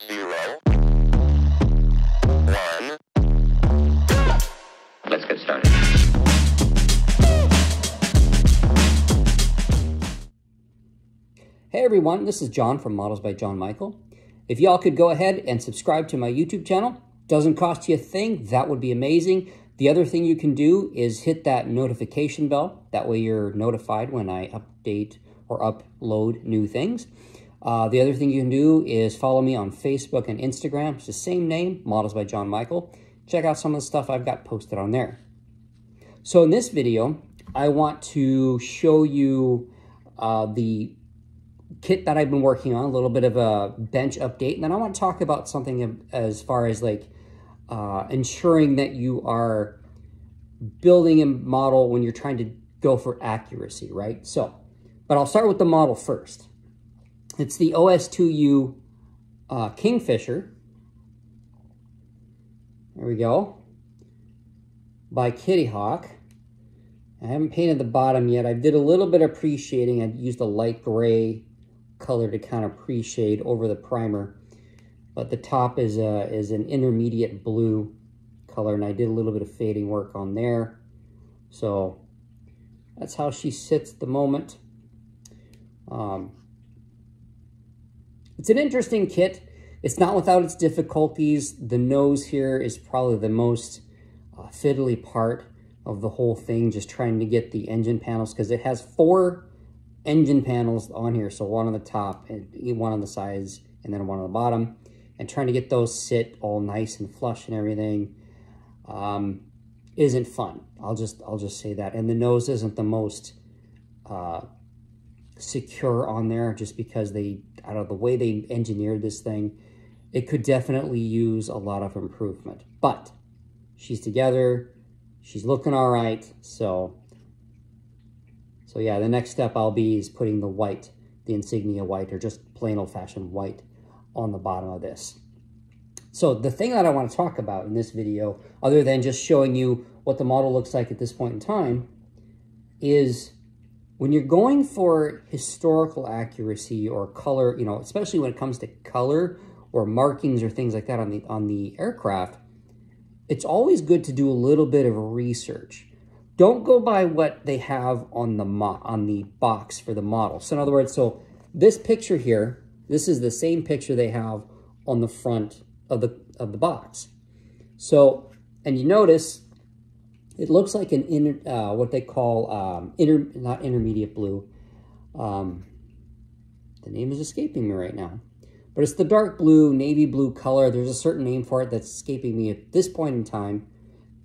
0, 1. Let's get started. Hey everyone, this is John from Models by John Michael. If y'all could go ahead and subscribe to my YouTube channel, doesn't cost you a thing, that would be amazing. The other thing you can do is hit that notification bell. That way you're notified when I update or upload new things. The other thing you can do is follow me on Facebook and Instagram. It's the same name, Models by John Michael. Check out some of the stuff I've got posted on there. So in this video, I want to show you the kit that I've been working on, a little bit of a bench update, and then I want to talk about something as far as like ensuring that you are building a model when you're trying to go for accuracy, right? So, but I'll start with the model first. It's the OS2U Kingfisher. There we go. By Kitty Hawk. I haven't painted the bottom yet. I did a little bit of pre-shading. I used a light gray color to kind of pre-shade over the primer, but the top is an intermediate blue color, and I did a little bit of fading work on there. So that's how she sits at the moment. It's an interesting kit. It's not without its difficulties. The nose here is probably the most fiddly part of the whole thing, just trying to get the engine panels, because it has 4 engine panels on here, so one on the top and one on the sides and then one on the bottom, and trying to get those sit all nice and flush and everything isn't fun. I'll just say that. And the nose isn't the most secure on there, just because I don't know, the way they engineered this thing, it could definitely use a lot of improvement. But she's together, she's looking all right. So yeah, the next step I'll be is putting the white, the insignia white, or just plain old-fashioned white on the bottom of this. So the thing that I want to talk about in this video, other than just showing you what the model looks like at this point in time, is when you're going for historical accuracy or color, you know, especially when it comes to color or markings or things like that on the aircraft, it's always good to do a little bit of research. Don't go by what they have on the box for the model. So in other words, so this picture here, this is the same picture they have on the front of the box. So, and you notice it looks like an what they call not intermediate blue. The name is escaping me right now, but it's the dark blue, navy blue color. There's a certain name for it that's escaping me at this point in time,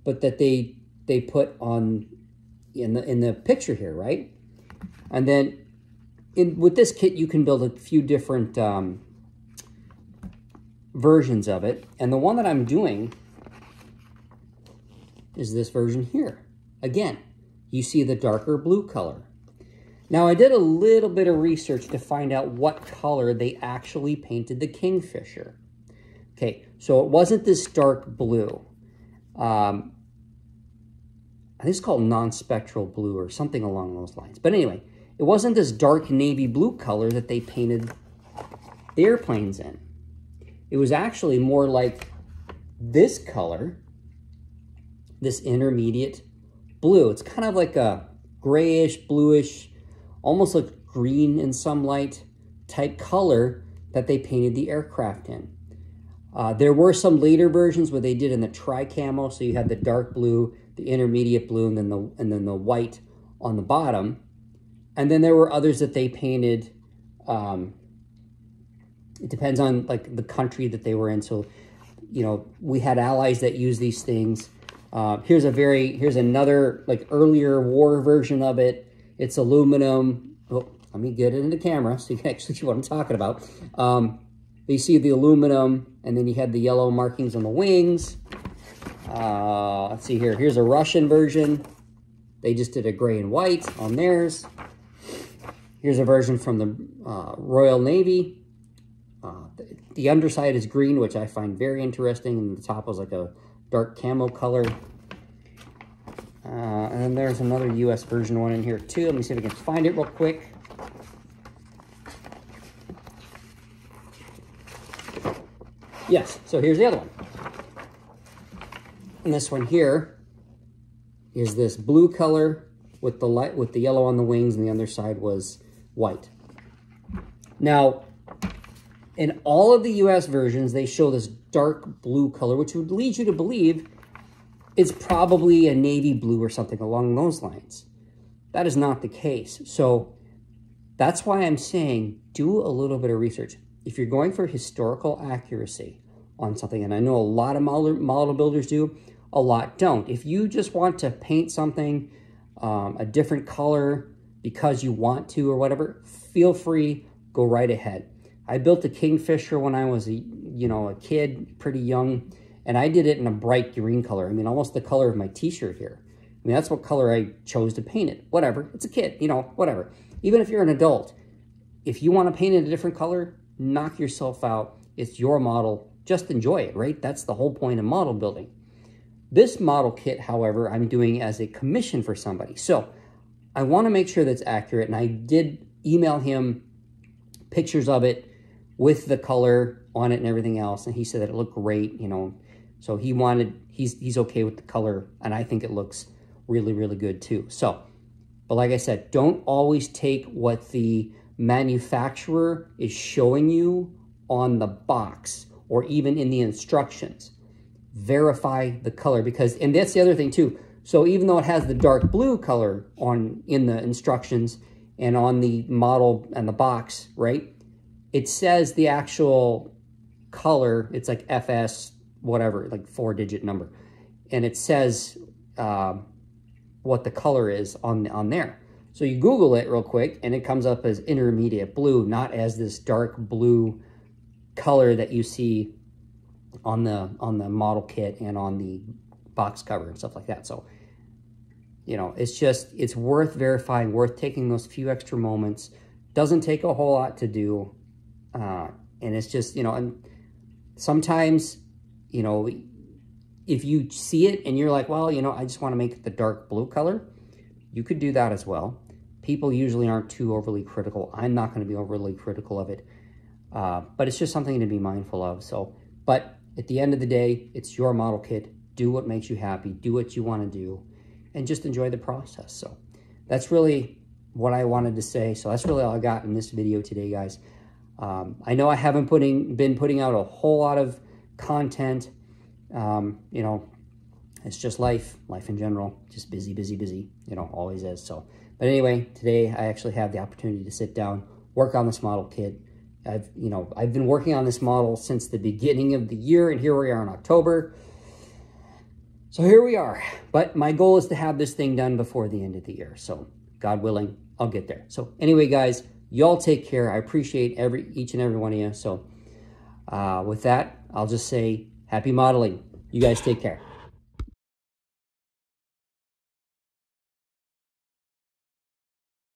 but that they put on in the picture here, right? And then with this kit, you can build a few different versions of it. And the one that I'm doing is this version here. Again, you see the darker blue color. Now, I did a little bit of research to find out what color they actually painted the Kingfisher. Okay, so it wasn't this dark blue. I think it's called non-spectral blue or something along those lines. But anyway, it wasn't this dark navy blue color that they painted the airplanes in. It was actually more like this color, this intermediate blue. It's kind of like a grayish, bluish, almost like green in some light type color that they painted the aircraft in. There were some later versions where they did in the tri-camo, so you had the dark blue, the intermediate blue, and then the white on the bottom. And then there were others that they painted. It depends on like the country that they were in. So, you know, we had allies that use these things. Here's another like earlier war version of it. It's aluminum. Oh, let me get it into camera so you can actually see what I'm talking about. You see the aluminum, and then you had the yellow markings on the wings. Let's see here. Here's a Russian version. They just did a gray and white on theirs. Here's a version from the Royal Navy. The underside is green, which I find very interesting, and the top was like a dark camo color. And then there's another US version one in here too. Let me see if I can find it real quick. yes, so here's the other one. And this one here is this blue color with the yellow on the wings, and the underside was white. Now, in all of the US versions, they show this dark blue color, which would lead you to believe it's probably a navy blue or something along those lines. That is not the case. So that's why I'm saying do a little bit of research. If you're going for historical accuracy on something, and I know a lot of model builders do, a lot don't. If you just want to paint something a different color because you want to or whatever, feel free, go right ahead. I built a Kingfisher when I was a kid, pretty young, and I did it in a bright green color. I mean, almost the color of my t-shirt here. I mean, that's what color I chose to paint it. Whatever, it's a kid, whatever. Even if you're an adult, if you want to paint it a different color, knock yourself out. It's your model. Just enjoy it, right? That's the whole point of model building. This model kit, however, I'm doing as a commission for somebody. So I want to make sure that's accurate, and I did email him pictures of it with the color on it and everything else, and he said that it looked great, So he's okay with the color, and I think it looks really, really good too. So, but like I said, don't always take what the manufacturer is showing you on the box or even in the instructions. Verify the color, and that's the other thing too. So even though it has the dark blue color in the instructions and on the model and the box, right? It says the actual color, it's like FS, whatever, like 4-digit number. And it says what the color is on there. So you Google it real quick and it comes up as intermediate blue, not as this dark blue color that you see on the model kit and on the box cover and stuff like that. So, it's worth verifying, worth taking those few extra moments. Doesn't take a whole lot to do. And it's just, and sometimes, if you see it and you're like, well, I just want to make it the dark blue color, you could do that as well. People usually aren't too overly critical. I'm not going to be overly critical of it. But it's just something to be mindful of. So, but at the end of the day, it's your model kit. Do what makes you happy. Do what you want to do. And just enjoy the process. So that's really what I wanted to say. So that's really all I got in this video today, guys. I know I haven't been putting out a whole lot of content. It's just life in general. Just busy, busy, busy. Always is. So, but anyway, today I actually have the opportunity to sit down, work on this model kit. I've been working on this model since the beginning of the year, and here we are in October. So here we are. But my goal is to have this thing done before the end of the year. So God willing, I'll get there. So anyway, guys, y'all take care. I appreciate each and every one of you. So with that, I'll just say happy modeling. You guys take care.